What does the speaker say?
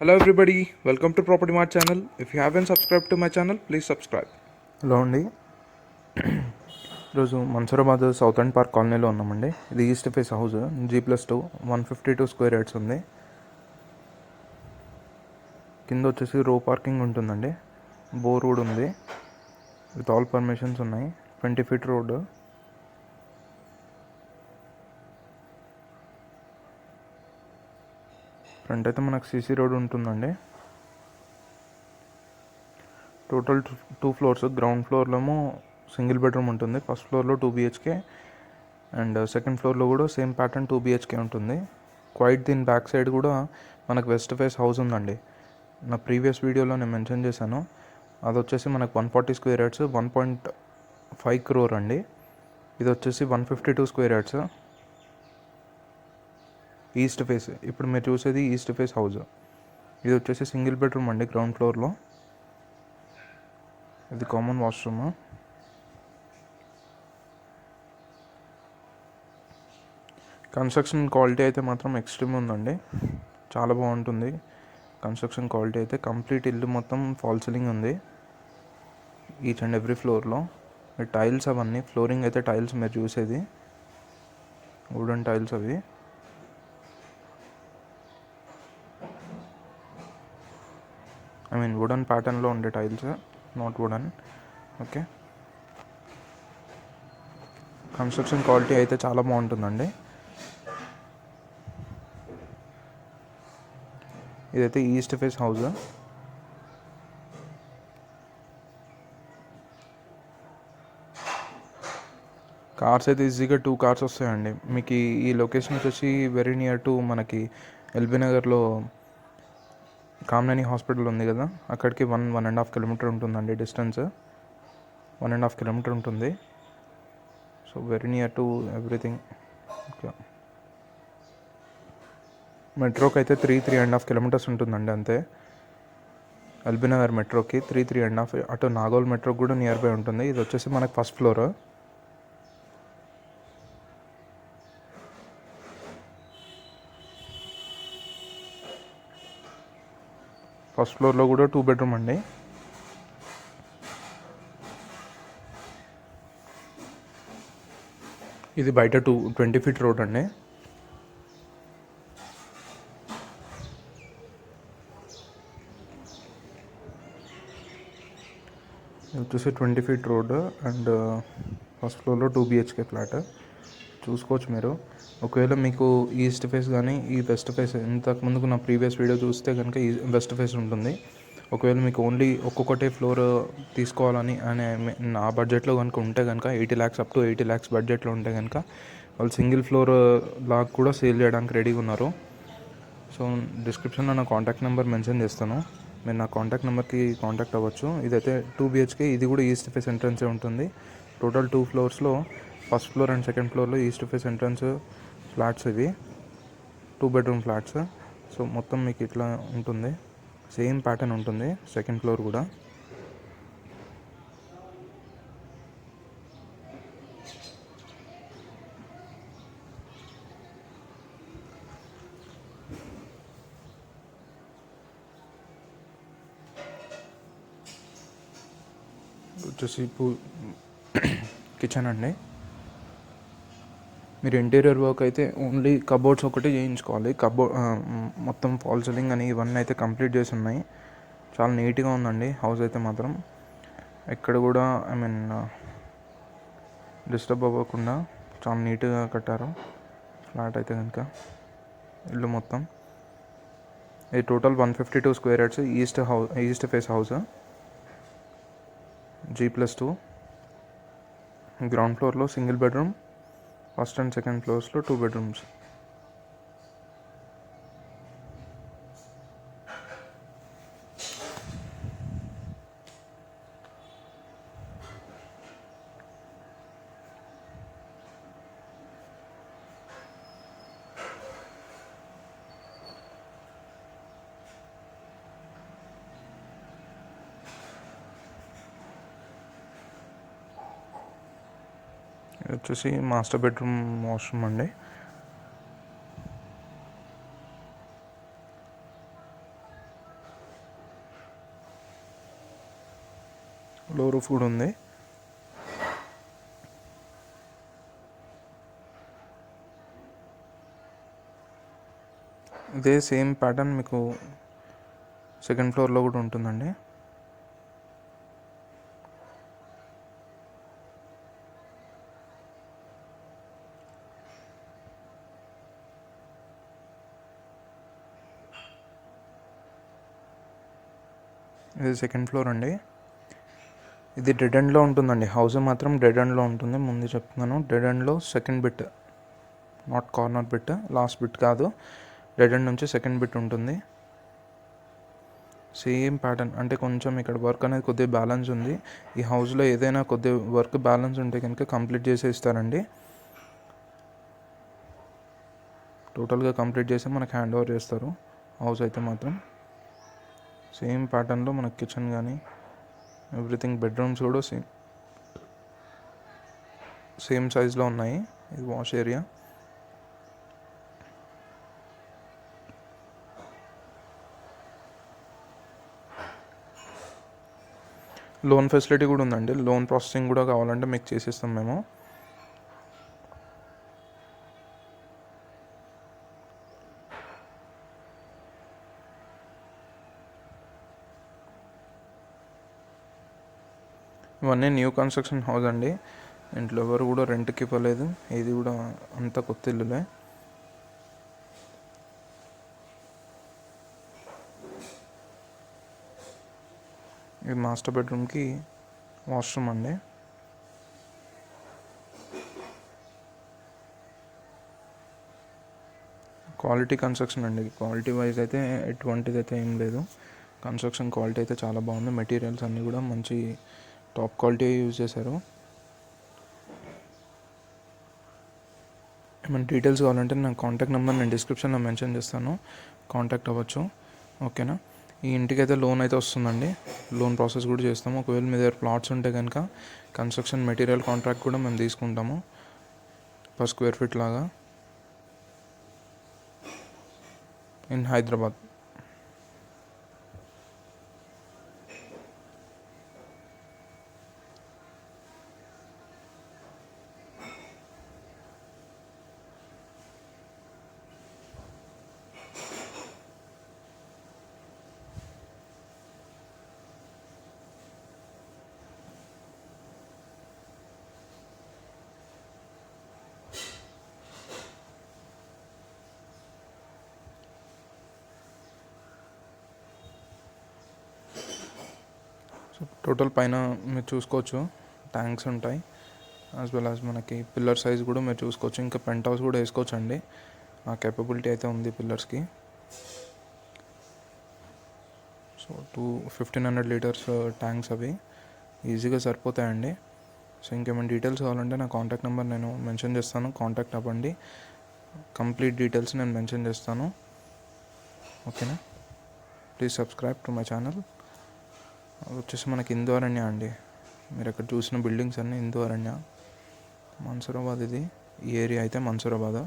Hello everybody, welcome to Property Mart channel. If you haven't subscribed to my channel, please subscribe. Hello అండి. ఈరోజు Mansoorabad south and park కాలనీలో ఉన్నామండి. ఇది east face house G+2 152 square yards ఉంది. కింద వచ్చేసి రో పార్కింగ్ ఉంటుందండి. బోర్ రోడ్ ఉంది, విత్ ఆల్ పర్మిషన్స్ ఉన్నాయి. 20 feet రోడ్. ఫ్రంట్ అయితే మనకు సీసీ రోడ్ ఉంటుందండి. Total 2 floors. గ్రౌండ్ ఫ్లోర్లో సింగిల్ బెడ్రూమ్ ఉంటుంది. ఫస్ట్ ఫ్లోర్లో 2 BHK అండ్ సెకండ్ ఫ్లోర్లో కూడా సేమ్ ప్యాటర్న్ 2 BHK ఉంటుంది. క్వైట్ దీని బ్యాక్ సైడ్ కూడా మనకు వెస్ట్ ఫేస్ హౌస్ ఉందండి. నా ప్రీవియస్ వీడియోలో నేను మెన్షన్ చేశాను. అది వచ్చేసి మనకు 140 స్క్వేర్ యార్డ్స్ 1.5 crore అండి. ఇది వచ్చేసి 152 స్క్వేర్ యార్డ్స్ ఈస్ట్ ఫేస్. ఇప్పుడు మీరు చూసేది ఈస్ట్ ఫేస్ హౌస్. ఇది వచ్చేసి సింగిల్ బెడ్రూమ్ అండి. గ్రౌండ్ ఫ్లోర్లో ఇది కామన్ వాష్రూమ్. కన్స్ట్రక్షన్ క్వాలిటీ అయితే మాత్రం ఎక్స్ట్రీమ్ ఉందండి, చాలా బాగుంటుంది కన్స్ట్రక్షన్ క్వాలిటీ అయితే. కంప్లీట్ ఇల్లు మొత్తం ఫాల్ సీలింగ్ ఉంది ఈచ్ అండ్ ఎవ్రీ ఫ్లోర్లో. టైల్స్ అవన్నీ, ఫ్లోరింగ్ అయితే టైల్స్ మీరు చూసేది వుడెన్ టైల్స్ అవి. వుడెన్ ప్యాటర్న్లో ఉండే tiles, not wooden. Okay, construction quality అయితే చాలా బాగుంటుందండి. ఇదైతే ఈస్ట్ ఫేస్ హౌస్. కార్స్ అయితే ఈజీగా 2 cars వస్తాయండి మీకు. ఈ లొకేషన్ వచ్చేసి వెరీ నియర్ టు మనకి ఎల్బీ నగర్లో కామినేని హాస్పిటల్ ఉంది కదా, అక్కడికి 1.5 kilometer ఉంటుందండి డిస్టెన్స్. 1.5 kilometer ఉంటుంది. So very near to everything. మెట్రోకి అయితే 3.5 kilometers ఉంటుందండి అంతే. ఎల్బీ నగర్ మెట్రోకి 3.5. అటు నాగోల్ మెట్రోకి కూడా నియర్ బై ఉంటుంది. ఇది వచ్చేసి మనకి ఫస్ట్ ఫ్లోర్. ఫస్ట్ ఫ్లోర్లో కూడా 2 bedroom అండి. ఇది బయట 20 feet రోడ్ అండి. ఇది వచ్చేసి 20 feet రోడ్ అండ్ ఫస్ట్ ఫ్లోర్లో 2 BHK ఫ్లాట్. చూసుకోవచ్చు మీరు. ఒకవేళ మీకు ఈస్ట్ ఫేస్ కానీ ఈ వెస్ట్ ఫేస్, ఇంతకు ముందుకు నా ప్రీవియస్ వీడియో చూస్తే కనుక ఈ వెస్ట్ ఫేస్ ఉంటుంది. ఒకవేళ మీకు ఓన్లీ ఒక్కొక్కటే ఫ్లోర్ తీసుకోవాలని అనే నా బడ్జెట్లో కనుక ఉంటే కనుక 80 lakhs అప్ టు 80 lakhs బడ్జెట్లో ఉంటే కనుక వాళ్ళు సింగిల్ ఫ్లోర్ లాగా కూడా సేల్ చేయడానికి రెడీగా ఉన్నారు. సో డిస్క్రిప్షన్లో నా కాంటాక్ట్ నెంబర్ మెన్షన్ చేస్తాను, మీరు నా కాంటాక్ట్ నెంబర్కి కాంటాక్ట్ అవ్వచ్చు. ఇదైతే 2 BHK, ఇది కూడా ఈస్ట్ ఫేస్ ఎంట్రన్సే ఉంటుంది. Total 2 floors first floor and second ఫ్లోర్లో ఈస్ట్ ఫేస్ ఎంట్రన్స్ ఫ్లాట్స్ ఇవి, 2 bedroom ఫ్లాట్స్. సో మొత్తం మీకు ఇట్లా ఉంటుంది, సేమ్ ప్యాటర్న్ ఉంటుంది సెకండ్ ఫ్లోర్ కూడా. వచ్చేసి కిచెన్ అండి. మీరు ఇంటీరియర్ వర్క్ అయితే ఓన్లీ కబోర్డ్స్ ఒకటి చేయించుకోవాలి. మొత్తం ఫాల్ సీలింగ్ అని ఇవన్నీ అయితే కంప్లీట్ చేసి ఉన్నాయి. చాలా నీట్గా ఉందండి హౌస్ అయితే మాత్రం. ఎక్కడ కూడా డిస్టర్బ్ అవ్వకుండా చాలా నీట్గా కట్టారు ఫ్లాట్ అయితే కనుక. ఇల్లు మొత్తం ఇది total 152 square yards east face house G+2. Ground ఫ్లోర్లో single bedroom, first and second ఫ్లోర్స్లో 2 bedrooms. ఇది వచ్చేసి మాస్టర్ బెడ్రూమ్ వాష్రూమ్ అండి. లో రూఫ్ కూడా ఉంది. ఇదే సేమ్ ప్యాటర్న్ మీకు సెకండ్ ఫ్లోర్లో కూడా ఉంటుందండి. ఇది సెకండ్ ఫ్లోర్ అండి. ఇది డెడ్ ఎండ్లో ఉంటుందండి. హౌస్ మాత్రం డెడ్ ఎండ్లో ఉంటుంది. ముందు చెప్తున్నాను, డెడ్ ఎండ్లో second bit, not corner bit, last bit కాదు, డెడ్ ఎండ్ నుంచి సెకండ్ బిట్ ఉంటుంది. సేమ్ ప్యాటర్న్, అంటే కొంచెం ఇక్కడ వర్క్ అనేది కొద్దిగా బ్యాలెన్స్ ఉంది. ఈ హౌస్లో ఏదైనా కొద్దిగా వర్క్ బ్యాలెన్స్ ఉంటే కనుక కంప్లీట్ చేసే ఇస్తారండి. టోటల్గా కంప్లీట్ చేసి మనకు హ్యాండ్ ఓవర్ చేస్తారు. హౌస్ అయితే మాత్రం సేమ్ ప్యాటర్న్లో మనకు కిచెన్ కానీ ఎవ్రీథింగ్, బెడ్రూమ్స్ కూడా సేమ్ సైజ్లో ఉన్నాయి. ఇది వాష్ ఏరియా. లోన్ ఫెసిలిటీ కూడా ఉందండి. లోన్ ప్రాసెసింగ్ కూడా కావాలంటే మీకు చేసిస్తాం మేము. ఇవన్నీ న్యూ కన్స్ట్రక్షన్ హౌస్ అండి. ఇంట్లో ఎవరు కూడా రెంట్కి ఇవ్వలేదు. ఇది కూడా అంత కొత్త ఇల్లులే. ఇది మాస్టర్ బెడ్రూమ్కి వాష్రూమ్ అండి. క్వాలిటీ కన్స్ట్రక్షన్ అండి. క్వాలిటీ వైజ్ అయితే ఎటువంటిది అయితే ఏం లేదు. కన్స్ట్రక్షన్ క్వాలిటీ అయితే చాలా బాగుంది. మెటీరియల్స్ అన్నీ కూడా మంచి టాప్ క్వాలిటీ యూజ్ చేశారు. ఏమైనా డీటెయిల్స్ కావాలంటే నా కాంటాక్ట్ నెంబర్ నేను డిస్క్రిప్షన్లో మెన్షన్ చేస్తాను, కాంటాక్ట్ అవ్వచ్చు. ఓకేనా. ఈ ఇంటికి అయితే లోన్ అయితే వస్తుందండి. లోన్ ప్రాసెస్ కూడా చేస్తాము. ఒకవేళ మీ దగ్గర ప్లాట్స్ ఉంటే కనుక కన్స్ట్రక్షన్ మెటీరియల్ కాంట్రాక్ట్ కూడా మేము తీసుకుంటాము పర్ స్క్వేర్ ఫీట్ లాగా ఇన్ హైదరాబాద్. సో టోటల్ పైన మీరు చూసుకోవచ్చు ట్యాంక్స్ ఉంటాయి, యాజ్ వెల్ యాజ్ మనకి పిల్లర్ సైజ్ కూడా మీరు చూసుకోవచ్చు. ఇంకా పెంట్ హౌస్ కూడా వేసుకోవచ్చు అండి. ఆ కేపబిలిటీ అయితే ఉంది పిల్లర్స్కి. సో 1500 లీటర్స్ ట్యాంక్స్ అవి ఈజీగా సరిపోతాయండి. సో ఇంకేమైనా డీటెయిల్స్ కావాలంటే నా కాంటాక్ట్ నెంబర్ నేను మెన్షన్ చేస్తాను, కాంటాక్ట్ అవ్వండి. కంప్లీట్ డీటెయిల్స్ నేను మెన్షన్ చేస్తాను. ఓకేనా. Please subscribe to my channel. అది వచ్చేసి మనకి హిందూ అరణ్య అండి. మీరు ఇక్కడ చూసిన బిల్డింగ్స్ అన్నీ హిందూ అరణ్య, మన్సూరాబాద్. ఇది ఈ ఏరియా అయితే మన్సూరాబాద్.